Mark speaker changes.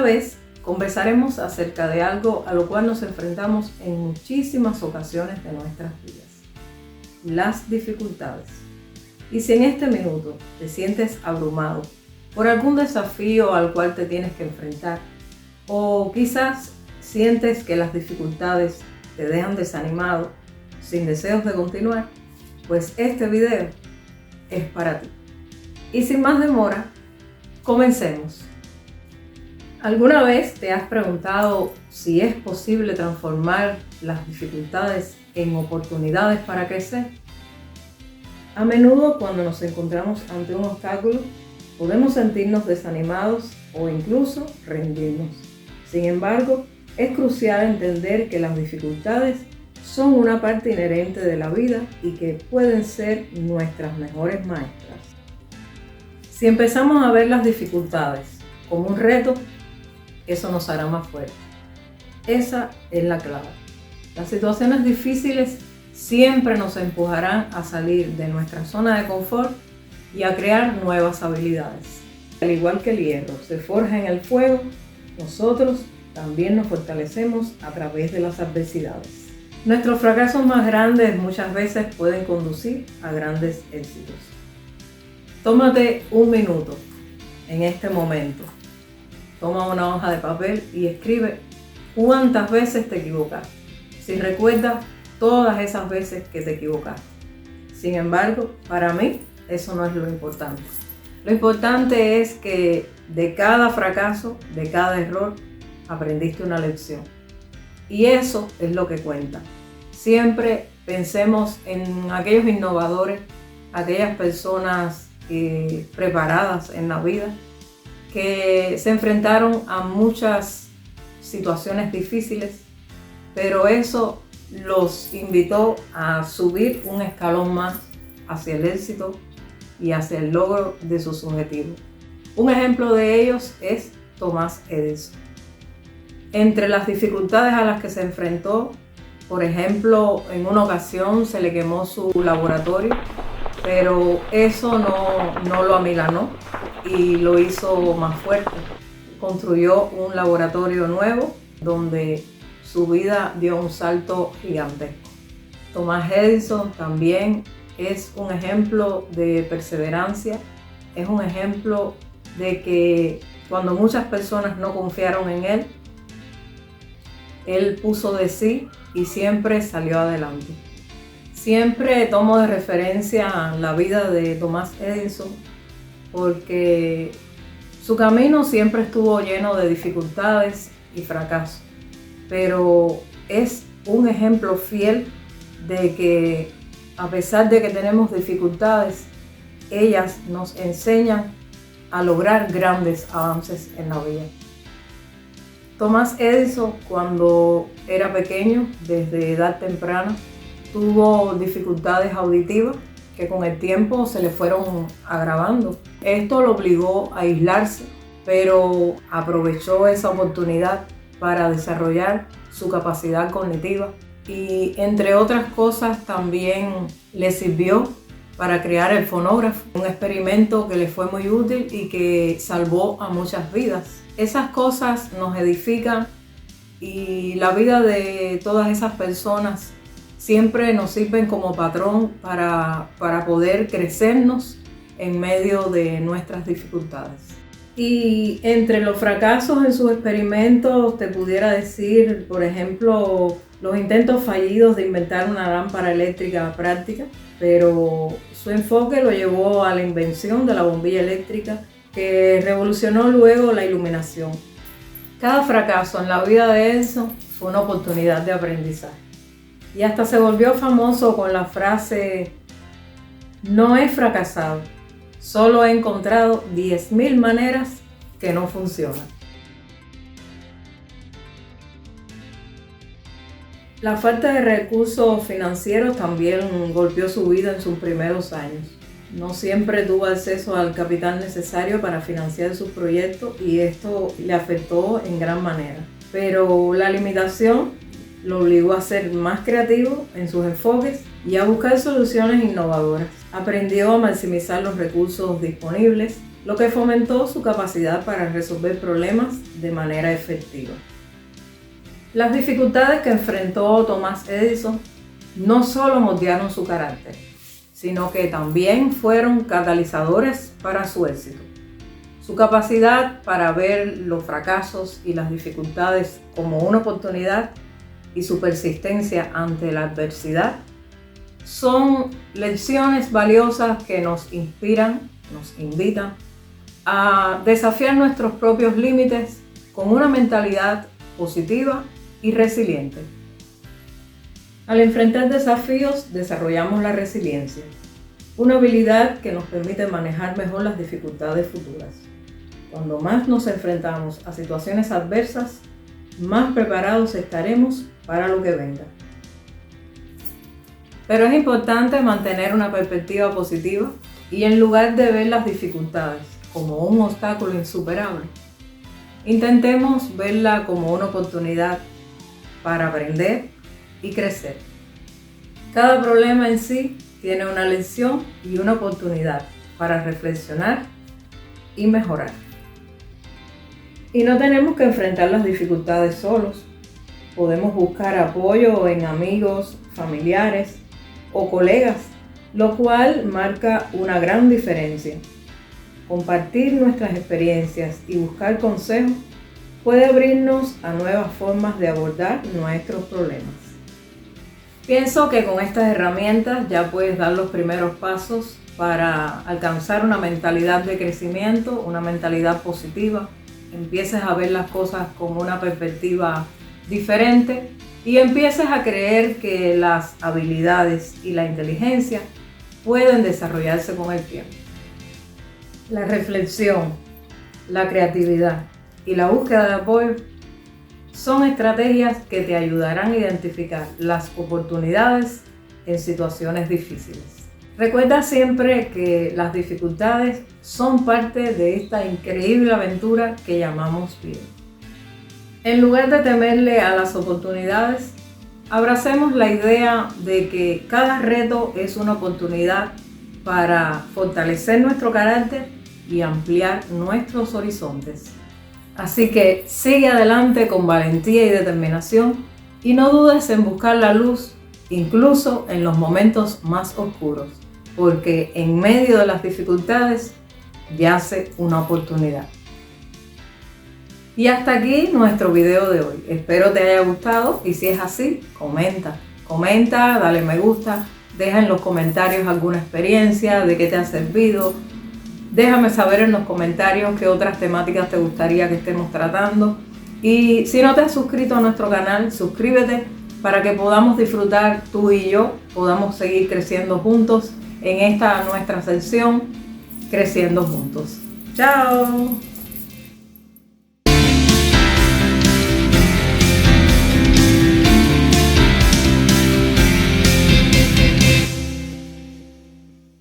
Speaker 1: Esta vez conversaremos acerca de algo a lo cual nos enfrentamos en muchísimas ocasiones de nuestras vidas: las dificultades. Y si en este minuto te sientes abrumado por algún desafío al cual te tienes que enfrentar, o quizás sientes que las dificultades te dejan desanimado, sin deseos de continuar, pues este video es para ti. Y sin más demora, comencemos. ¿Alguna vez te has preguntado si es posible transformar las dificultades en oportunidades para crecer? A menudo, cuando nos encontramos ante un obstáculo, podemos sentirnos desanimados o incluso rendirnos. Sin embargo, es crucial entender que las dificultades son una parte inherente de la vida y que pueden ser nuestras mejores maestras. Si empezamos a ver las dificultades como un reto, eso nos hará más fuertes. Esa es la clave. Las situaciones difíciles siempre nos empujarán a salir de nuestra zona de confort y a crear nuevas habilidades. Al igual que el hierro se forja en el fuego, nosotros también nos fortalecemos a través de las adversidades. Nuestros fracasos más grandes muchas veces pueden conducir a grandes éxitos. Tómate un minuto en este momento. Toma una hoja de papel y escribe cuántas veces te equivocaste. Si recuerdas todas esas veces que te equivocaste. Sin embargo, para mí eso no es lo importante. Lo importante es que de cada fracaso, de cada error, aprendiste una lección. Y eso es lo que cuenta. Siempre pensemos en aquellos innovadores, aquellas personas preparadas en la vida, que se enfrentaron a muchas situaciones difíciles, pero eso los invitó a subir un escalón más hacia el éxito y hacia el logro de sus objetivos. Un ejemplo de ellos es Thomas Edison. Entre las dificultades a las que se enfrentó, por ejemplo, en una ocasión se le quemó su laboratorio, pero eso no lo amilanó y lo hizo más fuerte. Construyó un laboratorio nuevo donde su vida dio un salto gigantesco. Thomas Edison también es un ejemplo de perseverancia, es un ejemplo de que cuando muchas personas no confiaron en él puso de sí y siempre salió adelante. Siempre tomo de referencia la vida de Thomas Edison porque su camino siempre estuvo lleno de dificultades y fracasos, pero es un ejemplo fiel de que a pesar de que tenemos dificultades, ellas nos enseñan a lograr grandes avances en la vida. Thomas Edison, cuando era pequeño, desde edad temprana, tuvo dificultades auditivas que con el tiempo se le fueron agravando. Esto lo obligó a aislarse, pero aprovechó esa oportunidad para desarrollar su capacidad cognitiva y, entre otras cosas, también le sirvió para crear el fonógrafo, un experimento que le fue muy útil y que salvó a muchas vidas. Esas cosas nos edifican y la vida de todas esas personas siempre nos sirven como patrón para poder crecernos en medio de nuestras dificultades. Y entre los fracasos en sus experimentos te pudiera decir, por ejemplo, los intentos fallidos de inventar una lámpara eléctrica práctica, pero su enfoque lo llevó a la invención de la bombilla eléctrica, que revolucionó luego la iluminación. Cada fracaso en la vida de Edison fue una oportunidad de aprendizaje. Y hasta se volvió famoso con la frase: no he fracasado, solo he encontrado 10.000 maneras que no funcionan. La falta de recursos financieros también golpeó su vida en sus primeros años. No siempre tuvo acceso al capital necesario para financiar sus proyectos y esto le afectó en gran manera. Pero la limitación lo obligó a ser más creativo en sus enfoques y a buscar soluciones innovadoras. Aprendió a maximizar los recursos disponibles, lo que fomentó su capacidad para resolver problemas de manera efectiva. Las dificultades que enfrentó Thomas Edison no solo moldearon su carácter, sino que también fueron catalizadores para su éxito. Su capacidad para ver los fracasos y las dificultades como una oportunidad y su persistencia ante la adversidad son lecciones valiosas que nos inspiran, nos invitan a desafiar nuestros propios límites con una mentalidad positiva y resiliente. Al enfrentar desafíos, desarrollamos la resiliencia, una habilidad que nos permite manejar mejor las dificultades futuras. Cuando más nos enfrentamos a situaciones adversas, más preparados estaremos para lo que venga. Pero es importante mantener una perspectiva positiva y en lugar de ver las dificultades como un obstáculo insuperable, intentemos verla como una oportunidad para aprender y crecer. Cada problema en sí tiene una lección y una oportunidad para reflexionar y mejorar. Y no tenemos que enfrentar las dificultades solos. Podemos buscar apoyo en amigos, familiares o colegas, lo cual marca una gran diferencia. Compartir nuestras experiencias y buscar consejos puede abrirnos a nuevas formas de abordar nuestros problemas. Pienso que con estas herramientas ya puedes dar los primeros pasos para alcanzar una mentalidad de crecimiento, una mentalidad positiva. Empieces a ver las cosas con una perspectiva diferente y empieces a creer que las habilidades y la inteligencia pueden desarrollarse con el tiempo. La reflexión, la creatividad y la búsqueda de apoyo son estrategias que te ayudarán a identificar las oportunidades en situaciones difíciles. Recuerda siempre que las dificultades son parte de esta increíble aventura que llamamos vida. En lugar de temerle a las oportunidades, abracemos la idea de que cada reto es una oportunidad para fortalecer nuestro carácter y ampliar nuestros horizontes. Así que sigue adelante con valentía y determinación y no dudes en buscar la luz incluso en los momentos más oscuros, porque en medio de las dificultades yace una oportunidad. Y hasta aquí nuestro video de hoy. Espero te haya gustado y si es así, comenta, dale me gusta, deja en los comentarios alguna experiencia, de qué te ha servido. Déjame saber en los comentarios qué otras temáticas te gustaría que estemos tratando. Y si no te has suscrito a nuestro canal, suscríbete para que podamos disfrutar tú y yo, podamos seguir creciendo juntos en esta nuestra sección Creciendo Juntos. ¡Chao!